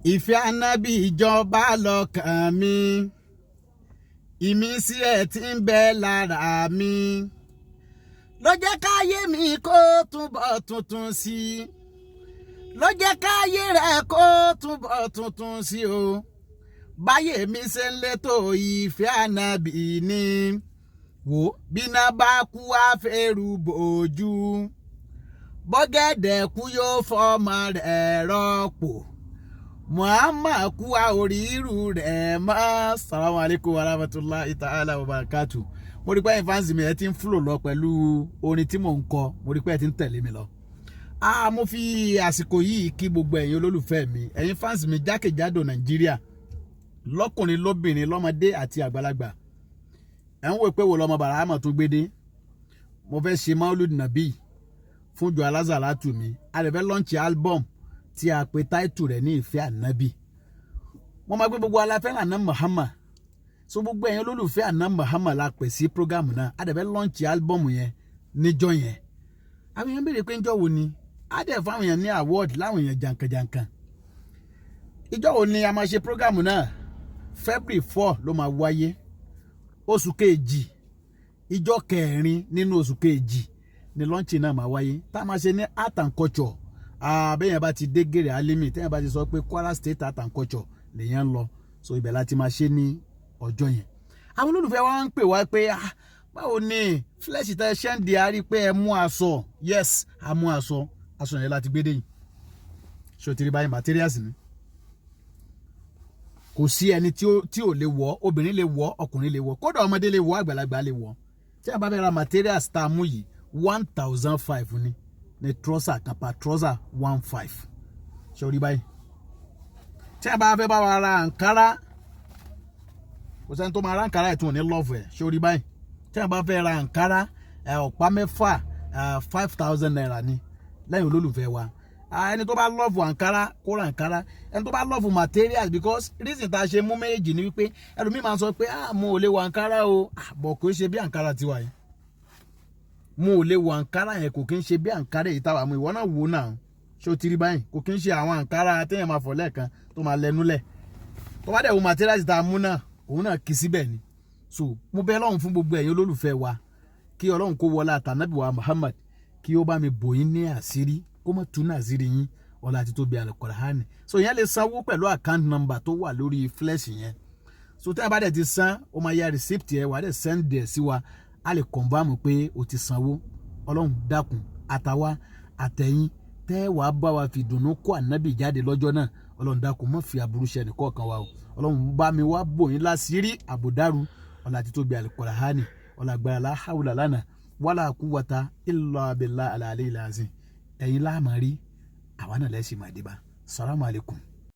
ìfẹ́ ànábì ìjọba lọ́kàn mi ìmísí ẹ̀ tí ń bẹ lára mi ló jẹ́ káyé mi kó túbọ̀ tuntun sí i ló jẹ́ káyé rẹ̀ kó túbọ̀ tuntun sí o báyé mi ṣe ń létò ìfẹ́ ànábì ni wò bíná bá kú àfẹ́rù bòójú bọ́gẹ̀dẹ̀ kú yóò fọmọ rẹ̀ rọ́pò Muhammad kú àoríru rẹ̀ mọ́. Salamu alaikum wa rahmatulahi ta'ala wa barakatuh. Mo rí pé ẹ̀yin fans mi ẹ ti ń flow lọ pẹ̀lú orin tí mò ń kọ, mo rí pé ẹ ti ń tẹ̀lé mi lọ. Mo fi àsìkò yìí kí gbogbo ẹ̀yin olólùfẹ́ mi, ẹ̀yin fans mi jákèjádò Nàìjíríà, lọ́kùnrin lóbìnrin lọ́mọdé àti àgbàlagbà. Ẹ ń wò pé wo lọ́mọ Bàrámà tún gbédé. Mo fẹ́ ṣe maoludi nàbí fún jọ alázàlátù mi. A lè fẹ́ launch album tí a pè táìtù rẹ̀ ní ìfẹ́ ànábì. Wọ́n máa gbé gbogbo aláfẹ́ràn àná Muhammad. So gbogbo ẹ̀yin olólùfẹ́ àná Muhammad la pè sí prógámù náà. A dẹ̀ fẹ́ launch album yẹn níjọ́ yẹn. Àwọn èèyàn béèrè pé ńjọ́ wo ni? A dẹ̀ fáwọn èèyàn ní award láwọn èèyàn jàǹkànjàǹkàn. Ìjọ́ wo ni a máa ṣe prógámù náà? February 4 ló máa wáyé. Oṣù kejì, ìjọ́ kẹrin nínú oṣù kejì ni launch náà máa wáyé. Tá a máa ṣe ní art and culture. Bẹ́yẹn bá ti dé gèrè alimi tẹ́yìn bá ti sọ pé Kwara State Art and Culture lèyàn lọ, so ibẹ̀ láti máa ṣe ní ọjọ́ yẹn. Àwọn olólùfẹ́ wa ń pè wá pé báwo ni flesh tẹ ṣẹ́ ń di arí pé ẹ mú aṣọ. Yes, a mú aṣọ yẹn láti gbé dé yìí. Ṣé o ti rí báyìí materials ni? Kò sí ẹni tí ò lè wọ̀, obìnrin lè wọ̀, ọkùnrin lè wọ̀, kódà ọmọdé lè wọ̀, àgbàlagbà lè wọ̀. Tí a bá fẹ́ ra materials tá a mú yìí 1,500 ni. Ní trouser kapa trouser 1500. Ṣé o rí báyìí? Tí a bá fẹ́ bá wa ra àǹkárá, kò sẹ́ni tó máa ra àǹkárá ẹ̀tún ní love ẹ̀. Ṣé o rí báyìí? Tí a bá fẹ́ ra àǹkárá ọ̀pá mẹ́fà 5,000 naira ni lẹ́yìn olólùfẹ́ wa. Ẹni tó bá love àǹkárá kó ra àǹkárá. Ẹni tó bá love materials, because reason tá a ṣe mú méjì ni wípé ẹlòmíì máa sọ pé mo ò lè wọ àǹkárá o, bọ̀ kò ṣe bí àǹkárá tiwa yìí. Mo ò lè wọ àǹkárá yẹn, kò kí ń ṣe bí àǹkárá èyí táwa mú. Ìwọ náà wò náà. Ṣé o ti rí báyìí? Kò kí ń ṣe àwọn àǹkárá téèyàn máa fọ̀ lẹ́ẹ̀kan tó máa lẹ́nulẹ̀. Tó bá dẹ̀ wo materials tá a mú náà, òun náà kì í síbẹ̀ ni. So mo bẹ̀ Ọlọ́run fún gbogbo ẹ̀yin olólùfẹ́ wa, kí Ọlọ́run kó wọlá àtànábì wa Muhammad, kí ó bá mi bò yín ní àṣírí, kó má tú àṣírí yín ọlá àti tóbi Al-Qur'ani. So ìyẹn lè sanwó pẹ̀lú account number tó wà lórí flesh yẹn. So tí a bá dẹ̀ ti san, ó máa ya receipt yẹn wà, dẹ̀ send ẹ̀ sí wa, a lè confirm pé o ti sanwó. Ọlọ́run dákun àtàwa àtẹ̀yìn tẹ́ wàá bá wa fi dùnnú kó ànábì jáde lọ́jọ́ náà. Ọlọ́run dákun má fi aburú ṣe ẹnìkọ̀ọ̀kan wa o. Ọlọ́run bá mi wá bò yín láṣìírí àbòdàrú ọlá àti tóbi Al-Qur'ani ọlá agbára la hawla lana wala quwwata illa billahi al-aliyyil azim. Ẹ̀yin láàmà rí, àwa náà lẹ́sìn máa dé bá. Salamu alaikum.